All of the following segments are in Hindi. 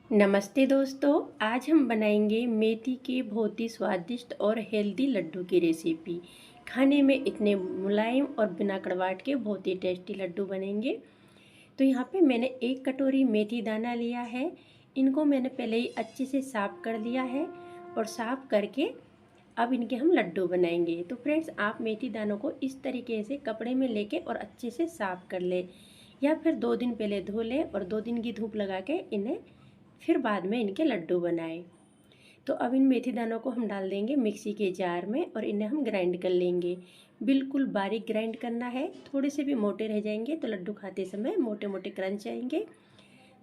नमस्ते दोस्तों, आज हम बनाएंगे मेथी के बहुत ही स्वादिष्ट और हेल्दी लड्डू की रेसिपी। खाने में इतने मुलायम और बिना कड़वाहट के बहुत ही टेस्टी लड्डू बनेंगे। तो यहाँ पे मैंने 1 कटोरी मेथी दाना लिया है। इनको मैंने पहले ही अच्छे से साफ़ कर लिया है और साफ़ करके अब इनके हम लड्डू बनाएंगे। तो फ्रेंड्स, आप मेथी दानों को इस तरीके से कपड़े में लेके और अच्छे से साफ़ कर ले, या फिर 2 दिन पहले धो लें और 2 दिन की धूप लगा के इन्हें फिर बाद में इनके लड्डू बनाएं। तो अब इन मेथी दानों को हम डाल देंगे मिक्सी के जार में और इन्हें हम ग्राइंड कर लेंगे। बिल्कुल बारीक ग्राइंड करना है, थोड़े से भी मोटे रह जाएंगे तो लड्डू खाते समय मोटे मोटे क्रंच आएंगे।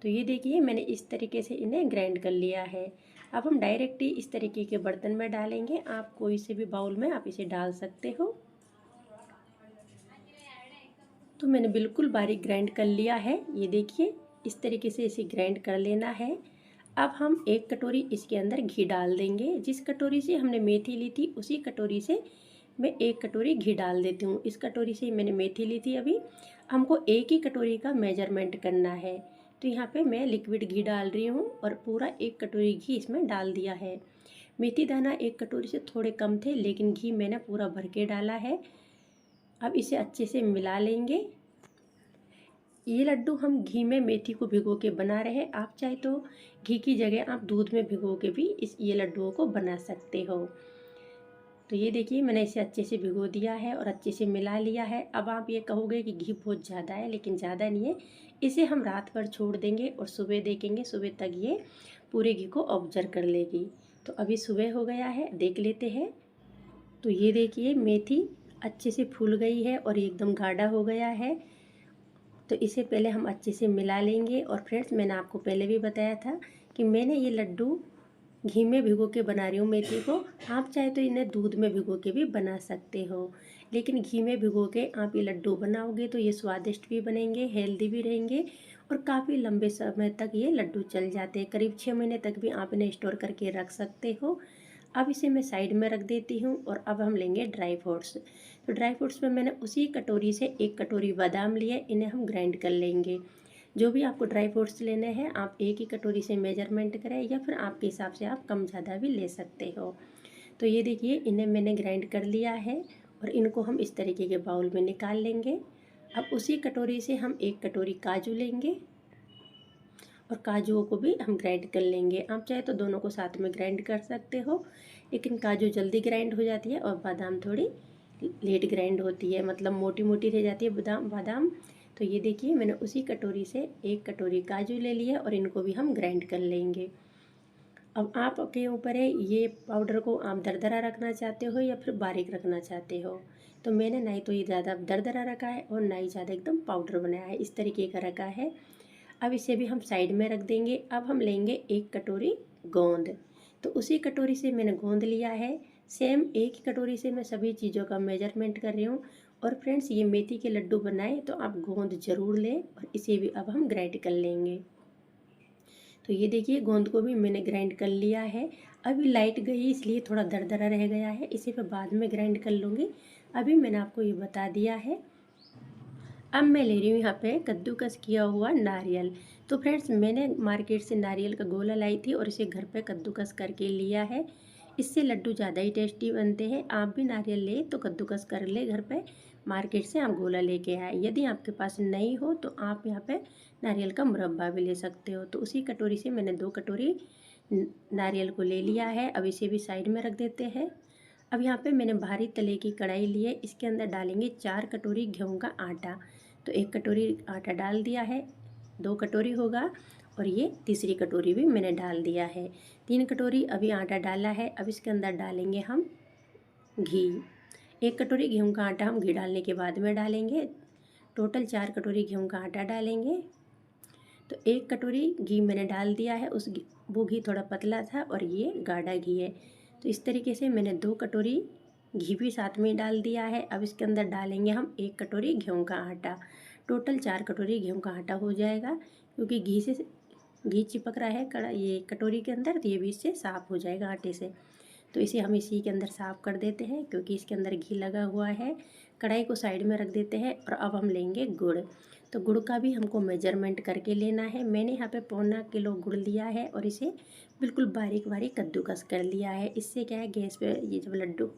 तो ये देखिए, मैंने इस तरीके से इन्हें ग्राइंड कर लिया है। अब हम डायरेक्ट ही इस तरीके के बर्तन में डालेंगे। आप कोई से भी बाउल में आप इसे डाल सकते हो। तो मैंने बिल्कुल बारीक ग्राइंड कर लिया है। ये देखिए, इस तरीके से इसे ग्राइंड कर लेना है। अब हम 1 कटोरी इसके अंदर घी डाल देंगे। जिस कटोरी से हमने मेथी ली थी उसी कटोरी से मैं 1 कटोरी घी डाल देती हूँ। इस कटोरी से मैंने मेथी ली थी अभी। हमको 1 ही कटोरी का मेजरमेंट करना है। तो यहाँ पे मैं लिक्विड घी डाल रही हूँ और पूरा 1 कटोरी घी इसमें डाल दिया है। मेथी दाना 1 कटोरी से थोड़े कम थे, लेकिन घी मैंने पूरा भर के डाला है। अब इसे अच्छे से मिला लेंगे। ये लड्डू हम घी में मेथी को भिगो के बना रहे हैं। आप चाहे तो घी की जगह आप दूध में भिगो के भी ये लड्डुओं को बना सकते हो। तो ये देखिए, मैंने इसे अच्छे से भिगो दिया है और अच्छे से मिला लिया है। अब आप ये कहोगे कि घी बहुत ज़्यादा है, लेकिन ज़्यादा नहीं है। इसे हम रात भर छोड़ देंगे और सुबह देखेंगे, सुबह तक ये पूरे घी को ऑब्जर्व कर लेगी। तो अभी सुबह हो गया है, देख लेते हैं। तो ये देखिए, मेथी अच्छे से फूल गई है और एकदम गाढ़ा हो गया है। तो इसे पहले हम अच्छे से मिला लेंगे। और फ्रेंड्स, मैंने आपको पहले भी बताया था कि मैंने ये लड्डू घी में भिगो के बना रही हूँ मेथी को। आप चाहे तो इन्हें दूध में भिगो के भी बना सकते हो, लेकिन घी में भिगो के आप ये लड्डू बनाओगे तो ये स्वादिष्ट भी बनेंगे, हेल्दी भी रहेंगे और काफ़ी लंबे समय तक ये लड्डू चल जाते हैं। करीब 6 महीने तक भी आप इन्हें स्टोर करके रख सकते हो। अब इसे मैं साइड में रख देती हूँ और अब हम लेंगे ड्राई फ्रूट्स। तो ड्राई फ्रूट्स में मैंने उसी कटोरी से 1 कटोरी बादाम लिए, इन्हें हम ग्राइंड कर लेंगे। जो भी आपको ड्राई फ्रूट्स लेने हैं आप 1 ही कटोरी से मेजरमेंट करें, या फिर आपके हिसाब से आप कम ज़्यादा भी ले सकते हो। तो ये देखिए, इन्हें मैंने ग्राइंड कर लिया है और इनको हम इस तरीके के बाउल में निकाल लेंगे। अब उसी कटोरी से हम 1 कटोरी काजू लेंगे और काजुओं को भी हम ग्राइंड कर लेंगे। आप चाहे तो दोनों को साथ में ग्राइंड कर सकते हो, लेकिन काजू जल्दी ग्राइंड हो जाती है और बादाम थोड़ी लेट ग्राइंड होती है, मतलब मोटी मोटी रह जाती है बादाम बादाम। तो ये देखिए, मैंने उसी कटोरी से 1 कटोरी काजू ले लिया और इनको भी हम ग्राइंड कर लेंगे। अब आपके ऊपर है, ये पाउडर को आप दरदरा रखना चाहते हो या फिर बारीक रखना चाहते हो। तो मैंने ना ही तो ये ज़्यादा दरदरा रखा है और ना ही ज़्यादा एकदम पाउडर बनाया है, इस तरीके का रखा है। अब इसे भी हम साइड में रख देंगे। अब हम लेंगे 1 कटोरी गोंद। तो उसी कटोरी से मैंने गोंद लिया है। सेम 1 ही कटोरी से मैं सभी चीज़ों का मेजरमेंट कर रही हूँ। और फ्रेंड्स, ये मेथी के लड्डू बनाए तो आप गोंद ज़रूर लें और इसे भी अब हम ग्राइंड कर लेंगे। तो ये देखिए, गोंद को भी मैंने ग्राइंड कर लिया है। अभी लाइट गई इसलिए थोड़ा दरदरा रह गया है, इसे मैं बाद में ग्राइंड कर लूँगी। अभी मैंने आपको ये बता दिया है। अब मैं ले रही हूँ यहाँ पे कद्दूकस किया हुआ नारियल। तो फ्रेंड्स, मैंने मार्केट से नारियल का गोला लाई थी और इसे घर पे कद्दूकस करके लिया है। इससे लड्डू ज़्यादा ही टेस्टी बनते हैं। आप भी नारियल ले तो कद्दूकस कर ले घर पे, मार्केट से आप गोला लेके आए। यदि आपके पास नहीं हो तो आप यहाँ पे नारियल का मुरब्बा भी ले सकते हो। तो उसी कटोरी से मैंने 2 कटोरी नारियल को ले लिया है। अब इसे भी साइड में रख देते हैं। अब यहाँ पे मैंने भारी तले की कढ़ाई ली है, इसके अंदर डालेंगे 4 कटोरी गेहूं का आटा। तो 1 कटोरी आटा डाल दिया है, 2 कटोरी होगा, और ये तीसरी कटोरी भी मैंने डाल दिया है। 3 कटोरी अभी आटा डाला है। अब इसके अंदर डालेंगे हम घी। 1 कटोरी गेहूं का आटा हम घी डालने के बाद में डालेंगे। टोटल 4 कटोरी गेहूं का आटा डालेंगे। तो 1 कटोरी घी मैंने डाल दिया है। वो घी थोड़ा पतला था और ये गाढ़ा घी है। तो इस तरीके से मैंने 2 कटोरी घी भी साथ में डाल दिया है। अब इसके अंदर डालेंगे हम 1 कटोरी गेहूं का आटा। टोटल 4 कटोरी गेहूं का आटा हो जाएगा, क्योंकि घी चिपक रहा है ये कटोरी के अंदर, तो ये भी इससे साफ़ हो जाएगा आटे से। तो इसे हम इसी के अंदर साफ़ कर देते हैं, क्योंकि इसके अंदर घी लगा हुआ है। कढ़ाई को साइड में रख देते हैं और अब हम लेंगे गुड़। तो गुड़ का भी हमको मेजरमेंट करके लेना है। मैंने यहाँ पे 1.25 किलो गुड़ लिया है और इसे बिल्कुल बारीक बारीक कद्दूकस कर लिया है। इससे क्या है, गैस पे ये जब लड्डू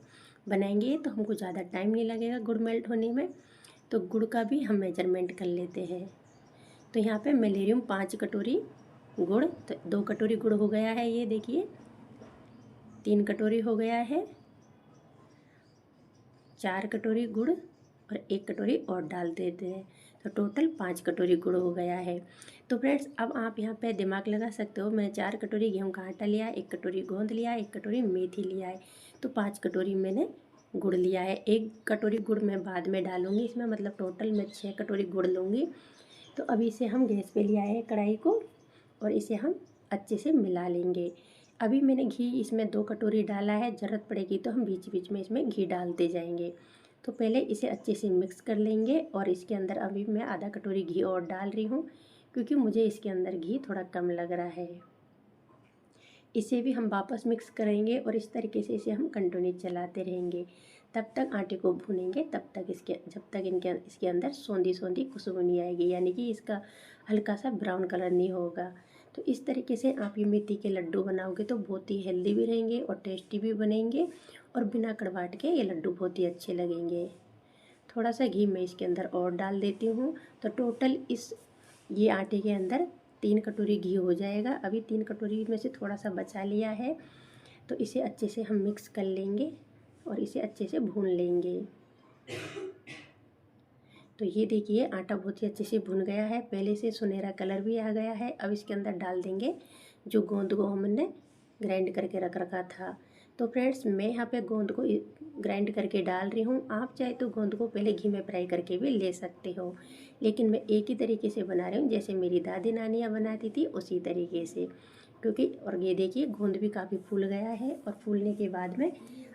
बनाएंगे तो हमको ज़्यादा टाइम नहीं लगेगा गुड़ मेल्ट होने में। तो गुड़ का भी हम मेजरमेंट कर लेते हैं। तो यहाँ पे मैं ले रही हूँ 5 कटोरी गुड़। तो 2 कटोरी गुड़ हो गया है, ये देखिए 3 कटोरी हो गया है, 4 कटोरी गुड़ और 1 कटोरी और डाल देते हैं। तो टोटल 5 कटोरी गुड़ हो गया है। तो फ्रेंड्स अब आप यहाँ पे दिमाग लगा सकते हो, मैं 4 कटोरी गेहूं का आटा लिया, 1 कटोरी गोंद लिया, 1 कटोरी मेथी लिया है, तो 5 कटोरी मैंने गुड़ लिया है। 1 कटोरी गुड़ मैं बाद में डालूंगी इसमें, मतलब टोटल मैं 6 कटोरी गुड़ लूँगी। तो अभी इसे हम गैस पे ले आए हैं कढ़ाई को और इसे हम अच्छे से मिला लेंगे। अभी मैंने घी इसमें 2 कटोरी डाला है, ज़रूरत पड़ेगी तो हम बीच बीच में इसमें घी डालते जाएंगे। तो पहले इसे अच्छे से मिक्स कर लेंगे और इसके अंदर अभी मैं आधा कटोरी घी और डाल रही हूँ, क्योंकि मुझे इसके अंदर घी थोड़ा कम लग रहा है। इसे भी हम वापस मिक्स करेंगे और इस तरीके से इसे हम कंटिन्यू चलाते रहेंगे। तब तक आटे को भूनेंगे, तब तक जब तक इसके अंदर सौंधी सौंधी खुशबू नहीं आएगी, यानी कि इसका हल्का सा ब्राउन कलर नहीं होगा। तो इस तरीके से आप ये मेथी के लड्डू बनाओगे तो बहुत ही हेल्दी भी रहेंगे और टेस्टी भी बनेंगे और बिना कड़वाहट के ये लड्डू बहुत ही अच्छे लगेंगे। थोड़ा सा घी मैं इसके अंदर और डाल देती हूँ। तो टोटल ये आटे के अंदर 3 कटोरी घी हो जाएगा। अभी 3 कटोरी में से थोड़ा सा बचा लिया है। तो इसे अच्छे से हम मिक्स कर लेंगे और इसे अच्छे से भून लेंगे। तो ये देखिए आटा बहुत ही अच्छे से भुन गया है, पहले से सुनहरा कलर भी आ गया है। अब इसके अंदर डाल देंगे जो गोंद को हमने ग्राइंड करके रख रखा था। तो फ्रेंड्स मैं यहाँ पे गोंद को ग्राइंड करके डाल रही हूँ। आप चाहे तो गोंद को पहले घी में फ्राई करके भी ले सकते हो, लेकिन मैं एक ही तरीके से बना रही हूँ जैसे मेरी दादी नानियाँ बनाती थी उसी तरीके से। क्योंकि और ये देखिए गोंद भी काफ़ी फूल गया है और फूलने के बाद में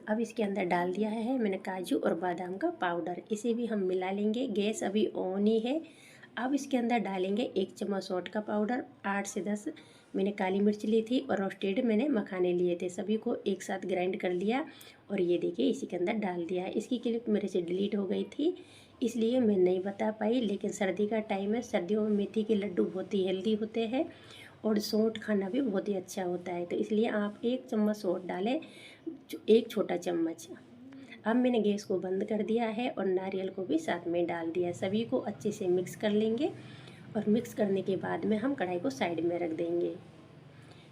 अब इसके अंदर डाल दिया है मैंने काजू और बादाम का पाउडर। इसे भी हम मिला लेंगे। गैस अभी ऑन ही है। अब इसके अंदर डालेंगे 1 चम्मच सौंठ का पाउडर, 8 से 10 मैंने काली मिर्च ली थी और रोस्टेड मैंने मखाने लिए थे, सभी को एक साथ ग्राइंड कर लिया और ये देखिए इसी के अंदर डाल दिया है। इसकी क्लिप मेरे से डिलीट हो गई थी इसलिए मैं नहीं बता पाई, लेकिन सर्दी का टाइम है, सर्दियों में मेथी के लड्डू बहुत ही हेल्दी होते हैं और सौंठ खाना भी बहुत ही अच्छा होता है। तो इसलिए आप 1 चम्मच सौंठ डालें, 1 छोटा चम्मच। अब मैंने गैस को बंद कर दिया है और नारियल को भी साथ में डाल दिया है। सभी को अच्छे से मिक्स कर लेंगे और मिक्स करने के बाद में हम कढ़ाई को साइड में रख देंगे।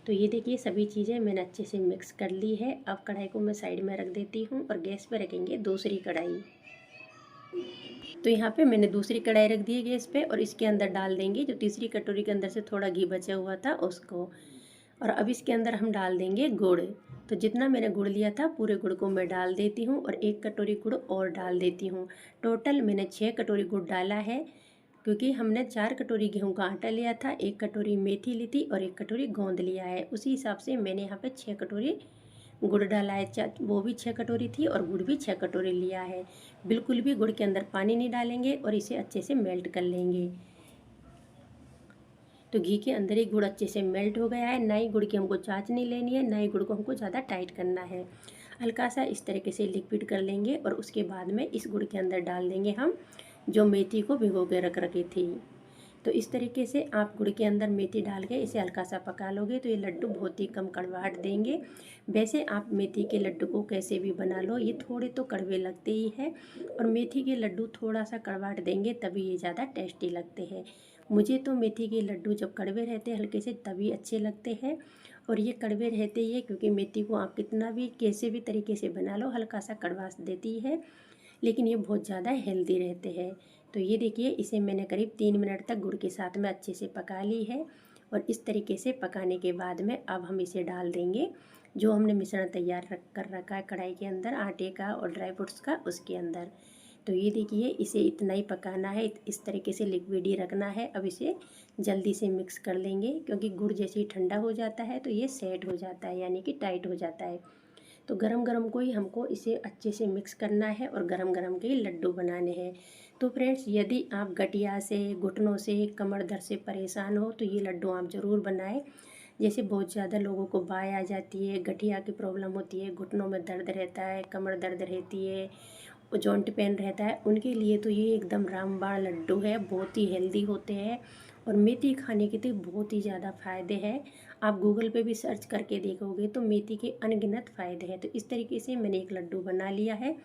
तो ये देखिए सभी चीज़ें मैंने अच्छे से मिक्स कर ली है। अब कढ़ाई को मैं साइड में रख देती हूँ और गैस पर रखेंगे दूसरी कढ़ाई। तो यहाँ पे मैंने दूसरी कढ़ाई रख दी है गैस पे और इसके अंदर डाल देंगे जो तीसरी कटोरी के अंदर से थोड़ा घी बचा हुआ था उसको। और अब इसके अंदर हम डाल देंगे गुड़। तो जितना मैंने गुड़ लिया था पूरे गुड़ को मैं डाल देती हूँ और 1 कटोरी गुड़ और डाल देती हूँ। टोटल मैंने 6 कटोरी गुड़ डाला है, क्योंकि हमने 4 कटोरी गेहूं का आटा लिया था, 1 कटोरी मेथी ली थी और 1 कटोरी गोंद लिया है। उसी हिसाब से मैंने यहाँ पे 6 कटोरी गुड़ डाला है। वो भी 6 कटोरी थी और गुड़ भी 6 कटोरी लिया है। बिल्कुल भी गुड़ के अंदर पानी नहीं डालेंगे और इसे अच्छे से मेल्ट कर लेंगे। तो घी के अंदर ही गुड़ अच्छे से मेल्ट हो गया है। ना ही गुड़ की हमको चाशनी लेनी है, ना ही गुड़ को हमको ज़्यादा टाइट करना है। हल्का सा इस तरीके से लिक्विड कर लेंगे और उसके बाद में इस गुड़ के अंदर डाल देंगे हम जो मेथी को भिगो के रख रखी थी। तो इस तरीके से आप गुड़ के अंदर मेथी डाल के इसे हल्का सा पका लोगे तो ये लड्डू बहुत ही कम कड़वाहट देंगे। वैसे आप मेथी के लड्डू को कैसे भी बना लो, ये थोड़े तो कड़वे लगते ही हैं और मेथी के लड्डू थोड़ा सा कड़वाहट देंगे तभी ये ज़्यादा टेस्टी लगते हैं। मुझे तो मेथी के लड्डू जब कड़वे रहते हैं हल्के से तभी अच्छे लगते हैं, और ये कड़वे रहते ही है क्योंकि मेथी को आप कितना भी कैसे भी तरीके से बना लो हल्का सा कड़वा देती है, लेकिन ये बहुत ज़्यादा हेल्दी रहते हैं। तो ये देखिए इसे मैंने करीब 3 मिनट तक गुड़ के साथ में अच्छे से पका ली है और इस तरीके से पकाने के बाद में अब हम इसे डाल देंगे जो हमने मिश्रण तैयार कर रखा है कढ़ाई के अंदर आटे का और ड्राई फ्रूट्स का, उसके अंदर। तो ये देखिए इसे इतना ही पकाना है, इस तरीके से लिक्विड ही रखना है। अब इसे जल्दी से मिक्स कर लेंगे क्योंकि गुड़ जैसे ही ठंडा हो जाता है तो ये सेट हो जाता है, यानी कि टाइट हो जाता है। तो गरम गरम को ही हमको इसे अच्छे से मिक्स करना है और गरम गरम के लड्डू बनाने हैं। तो फ्रेंड्स यदि आप गठिया से, घुटनों से, कमर दर्द से परेशान हो तो ये लड्डू आप ज़रूर बनाएं। जैसे बहुत ज़्यादा लोगों को बाय आ जाती है, गठिया की प्रॉब्लम होती है, घुटनों में दर्द रहता है, कमर दर्द रहती है जॉइंट पेन रहता है उनके लिए तो ये एकदम रामबाण लड्डू है, बहुत ही हेल्दी होते हैं और मेथी खाने के तो बहुत ही ज़्यादा फ़ायदे हैं। आप गूगल पे भी सर्च करके देखोगे तो मेथी के अनगिनत फ़ायदे हैं। तो इस तरीके से मैंने एक लड्डू बना लिया है,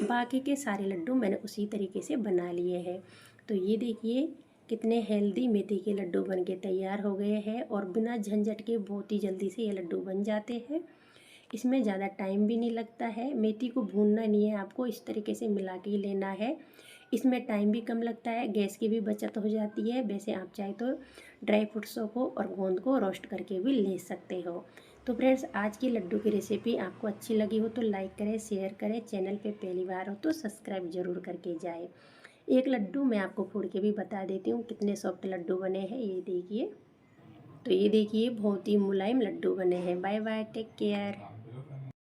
बाकी के सारे लड्डू मैंने उसी तरीके से बना लिए हैं। तो ये देखिए कितने हेल्दी मेथी के लड्डू बन के तैयार हो गए हैं और बिना झंझट के बहुत ही जल्दी से ये लड्डू बन जाते हैं। इसमें ज़्यादा टाइम भी नहीं लगता है, मेथी को भूनना नहीं है आपको, इस तरीके से मिला के लेना है। इसमें टाइम भी कम लगता है, गैस की भी बचत हो जाती है। वैसे आप चाहे तो ड्राई फ्रूट्सों को और गोंद को रोस्ट करके भी ले सकते हो। तो फ्रेंड्स, आज की लड्डू की रेसिपी आपको अच्छी लगी हो तो लाइक करें, शेयर करें, चैनल पे पहली बार हो तो सब्सक्राइब ज़रूर करके जाए। एक लड्डू मैं आपको फोड़ के भी बता देती हूँ कितने सॉफ्ट लड्डू बने हैं, ये देखिए। तो ये देखिए बहुत ही मुलायम लड्डू बने हैं। Bye bye, take care.